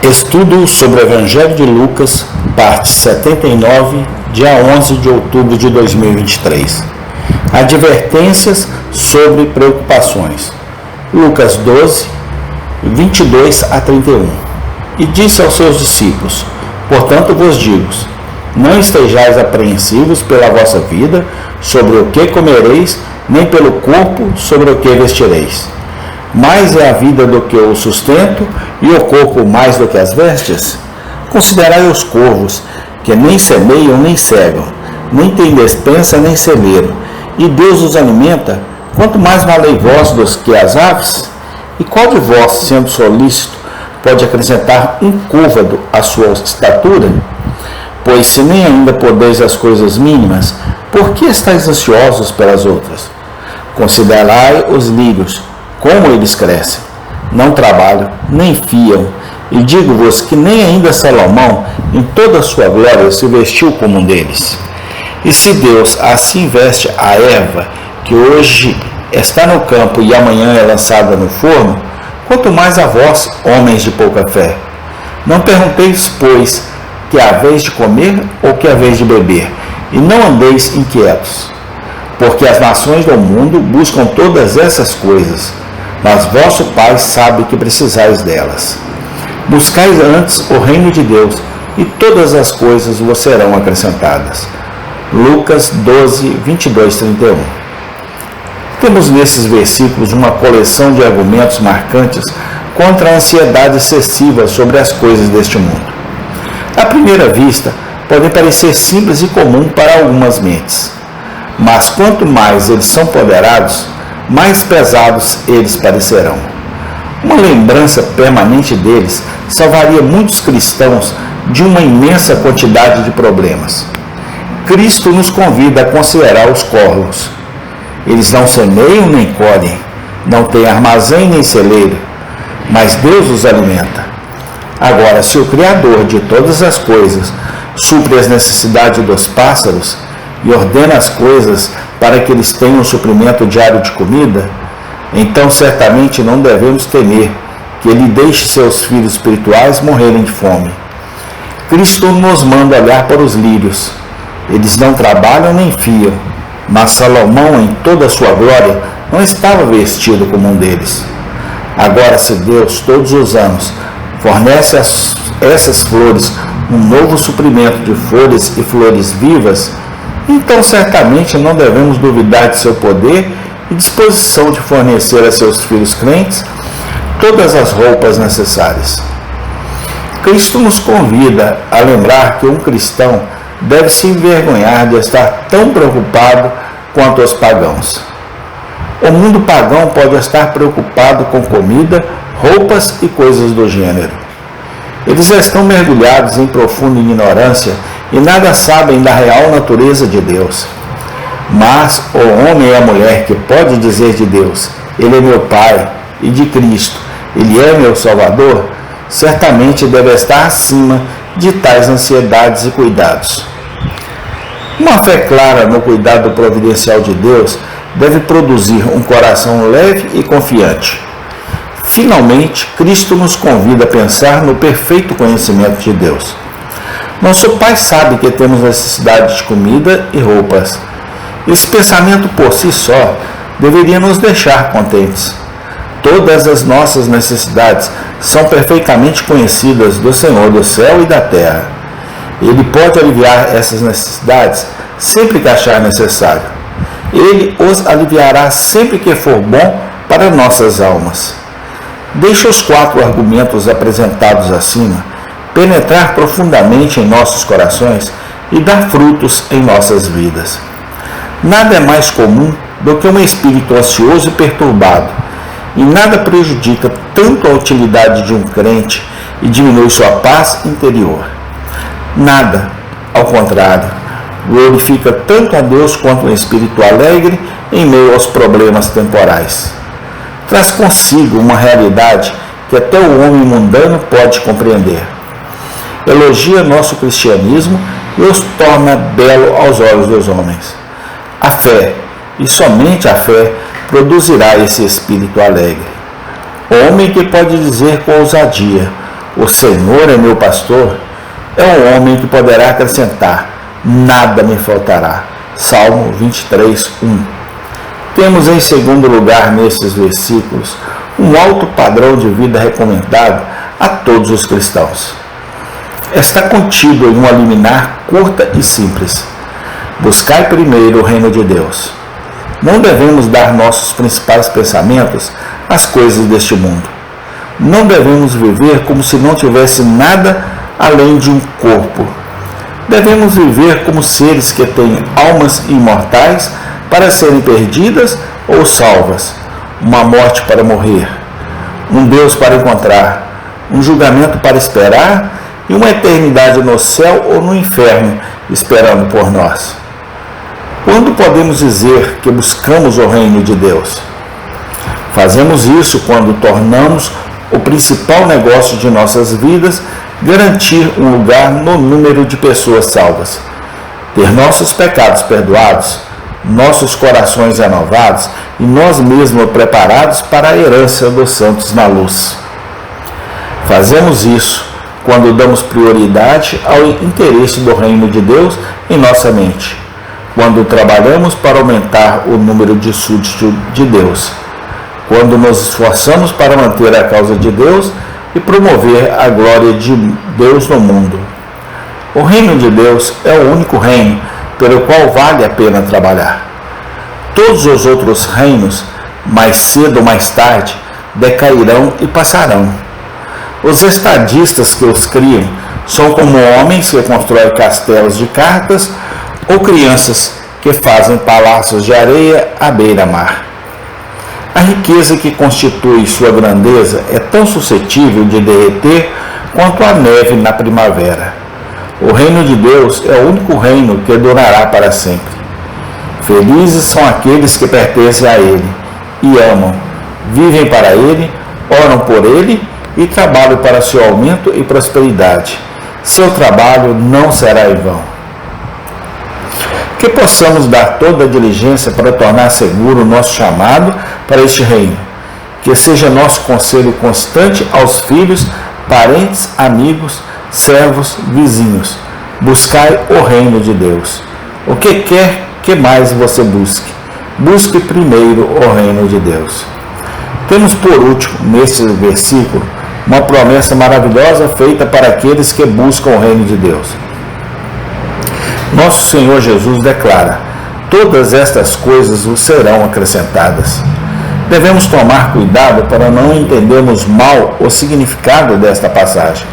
Estudo sobre o Evangelho de Lucas, parte 79, dia 11 de outubro de 2023. Advertências sobre preocupações. Lucas 12, 22 a 31. E disse aos seus discípulos: portanto vos digo, não estejais apreensivos pela vossa vida, sobre o que comereis, nem pelo corpo, sobre o que vestireis. Mais é a vida do que o sustento, e o corpo mais do que as vestes? Considerai os corvos, que nem semeiam nem cegam, nem têm despensa nem celeiro, e Deus os alimenta. Quanto mais valei vós do que as aves? E qual de vós, sendo solícito, pode acrescentar um côvado à sua estatura? Pois se nem ainda podeis as coisas mínimas, por que estáis ansiosos pelas outras? Considerai os lírios, como eles crescem, não trabalham, nem fiam, e digo-vos que nem ainda Salomão, em toda a sua glória, se vestiu como um deles. E se Deus assim veste a erva, que hoje está no campo e amanhã é lançada no forno, quanto mais a vós, homens de pouca fé. Não pergunteis, pois, que é a vez de comer ou que é a vez de beber, e não andeis inquietos, porque as nações do mundo buscam todas essas coisas, mas vosso Pai sabe que precisais delas. Buscai antes o reino de Deus, e todas as coisas vos serão acrescentadas. Lucas 12, 22, 31. Temos nesses versículos uma coleção de argumentos marcantes contra a ansiedade excessiva sobre as coisas deste mundo. À primeira vista, podem parecer simples e comum para algumas mentes, mas quanto mais eles são ponderados, mais pesados eles parecerão. Uma lembrança permanente deles salvaria muitos cristãos de uma imensa quantidade de problemas. Cristo nos convida a considerar os corvos. Eles não semeiam nem colhem, não têm armazém nem celeiro, mas Deus os alimenta. Agora, se o Criador de todas as coisas supre as necessidades dos pássaros e ordena as coisas para que eles tenham um suprimento diário de comida, então certamente não devemos temer que Ele deixe seus filhos espirituais morrerem de fome. Cristo nos manda olhar para os lírios. Eles não trabalham nem fiam, mas Salomão, em toda a sua glória, não estava vestido como um deles. Agora, se Deus, todos os anos, fornece essas flores um novo suprimento de folhas e flores vivas, então certamente não devemos duvidar de seu poder e disposição de fornecer a seus filhos crentes todas as roupas necessárias. Cristo nos convida a lembrar que um cristão deve se envergonhar de estar tão preocupado quanto os pagãos. O mundo pagão pode estar preocupado com comida, roupas e coisas do gênero. Eles estão mergulhados em profunda ignorância e nada sabem da real natureza de Deus. Mas o homem e a mulher que pode dizer de Deus: Ele é meu Pai, e de Cristo: Ele é meu Salvador, certamente deve estar acima de tais ansiedades e cuidados. Uma fé clara no cuidado providencial de Deus deve produzir um coração leve e confiante. Finalmente, Cristo nos convida a pensar no perfeito conhecimento de Deus. Nosso Pai sabe que temos necessidade de comida e roupas. Esse pensamento por si só deveria nos deixar contentes. Todas as nossas necessidades são perfeitamente conhecidas do Senhor do céu e da terra. Ele pode aliviar essas necessidades sempre que achar necessário. Ele os aliviará sempre que for bom para nossas almas. Deixe os 4 argumentos apresentados acima penetrar profundamente em nossos corações e dar frutos em nossas vidas. Nada é mais comum do que um espírito ansioso e perturbado, e nada prejudica tanto a utilidade de um crente e diminui sua paz interior. Nada, ao contrário, glorifica tanto a Deus quanto um espírito alegre em meio aos problemas temporais. Traz consigo uma realidade que até o homem mundano pode compreender. Elogia nosso cristianismo e os torna belo aos olhos dos homens. A fé, e somente a fé, produzirá esse espírito alegre. Homem que pode dizer com ousadia: O Senhor é meu pastor, é um homem que poderá acrescentar: nada me faltará. Salmo 23, 1. Temos em segundo lugar nesses versículos um alto padrão de vida recomendado a todos os cristãos. Está contido em uma liminar curta e simples: buscai primeiro o reino de Deus. Não devemos dar nossos principais pensamentos às coisas deste mundo. Não devemos viver como se não tivesse nada além de um corpo. Devemos viver como seres que têm almas imortais para serem perdidas ou salvas, uma morte para morrer, um Deus para encontrar, um julgamento para esperar e uma eternidade no céu ou no inferno esperando por nós. Quando podemos dizer que buscamos o reino de Deus? Fazemos isso quando tornamos o principal negócio de nossas vidas garantir um lugar no número de pessoas salvas, ter nossos pecados perdoados, nossos corações renovados e nós mesmos preparados para a herança dos santos na luz. Fazemos isso quando damos prioridade ao interesse do reino de Deus em nossa mente, quando trabalhamos para aumentar o número de súditos de Deus, quando nos esforçamos para manter a causa de Deus e promover a glória de Deus no mundo. O reino de Deus é o único reino pelo qual vale a pena trabalhar. Todos os outros reinos, mais cedo ou mais tarde, decairão e passarão. Os estadistas que os criam são como homens que constroem castelos de cartas ou crianças que fazem palácios de areia à beira-mar. A riqueza que constitui sua grandeza é tão suscetível de derreter quanto a neve na primavera. O reino de Deus é o único reino que durará para sempre. Felizes são aqueles que pertencem a Ele e amam, vivem para Ele, oram por Ele e trabalham para seu aumento e prosperidade. Seu trabalho não será em vão. Que possamos dar toda a diligência para tornar seguro o nosso chamado para este reino. Que seja nosso conselho constante aos filhos, parentes, amigos, servos, vizinhos: buscai o reino de Deus. O que quer que mais você busque? Busque primeiro o reino de Deus. Temos por último, neste versículo, uma promessa maravilhosa feita para aqueles que buscam o reino de Deus. Nosso Senhor Jesus declara: todas estas coisas vos serão acrescentadas. Devemos tomar cuidado para não entendermos mal o significado desta passagem.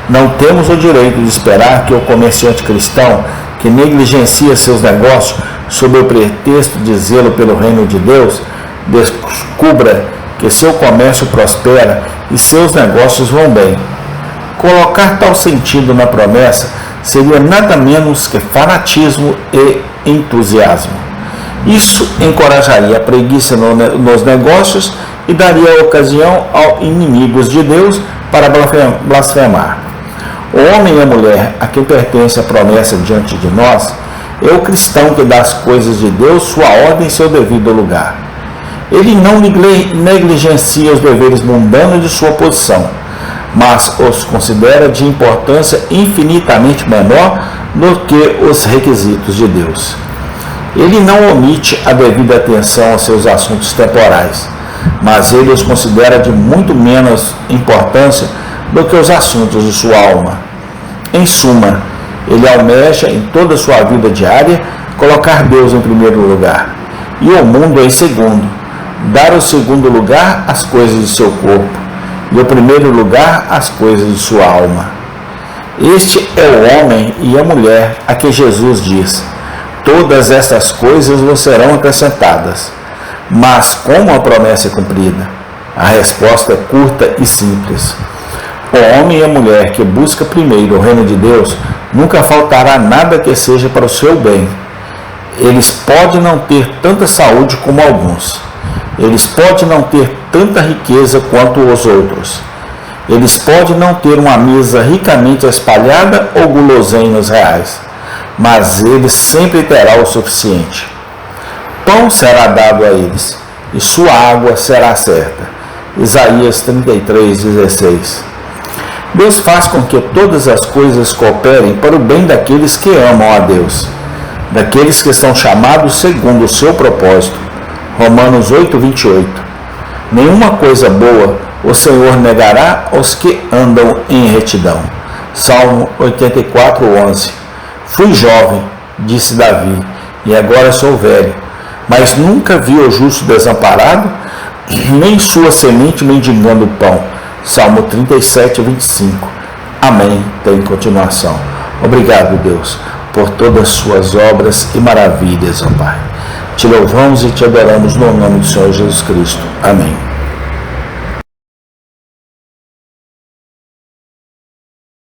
Não temos o direito de esperar que o comerciante cristão que negligencia seus negócios sob o pretexto de zelo pelo reino de Deus descubra que seu comércio prospera e seus negócios vão bem. Colocar tal sentido na promessa seria nada menos que fanatismo e entusiasmo. Isso encorajaria a preguiça nos negócios e daria ocasião aos inimigos de Deus para blasfemar. O homem e a mulher a quem pertence a promessa diante de nós é o cristão que dá às coisas de Deus sua ordem em seu devido lugar. Ele não negligencia os deveres mundanos de sua posição, mas os considera de importância infinitamente menor do que os requisitos de Deus. Ele não omite a devida atenção aos seus assuntos temporais, mas ele os considera de muito menos importância do que os assuntos de sua alma. Em suma, ele almeja em toda a sua vida diária colocar Deus em primeiro lugar e o mundo em segundo, dar o segundo lugar às coisas de seu corpo e o primeiro lugar às coisas de sua alma. Este é o homem e a mulher a que Jesus diz: todas estas coisas vos serão acrescentadas. Mas como a promessa é cumprida? A resposta é curta e simples. O homem e a mulher que busca primeiro o reino de Deus nunca faltará nada que seja para o seu bem. Eles podem não ter tanta saúde como alguns. Eles podem não ter tanta riqueza quanto os outros. Eles podem não ter uma mesa ricamente espalhada ou guloseimas reais, mas eles sempre terão o suficiente. Pão será dado a eles, e sua água será certa. Isaías 33:16. Deus faz com que todas as coisas cooperem para o bem daqueles que amam a Deus, daqueles que são chamados segundo o seu propósito. Romanos 8:28. Nenhuma coisa boa o Senhor negará aos que andam em retidão. Salmo 84:11. Fui jovem, disse Davi, e agora sou velho, mas nunca vi o justo desamparado, nem sua semente mendigando pão. Salmo 37:25. Amém. Tem continuação. Obrigado, Deus, por todas as suas obras e maravilhas, ó Pai. Te louvamos e te adoramos no nome do Senhor Jesus Cristo. Amém.